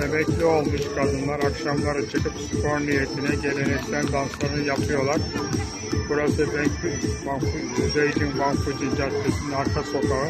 Emekli olmuş kadınlar akşamları çıkıp spor niyetine geleneksel danslarını yapıyorlar. Burası Beijing Banfuji Caddesi'nin arka sokağı.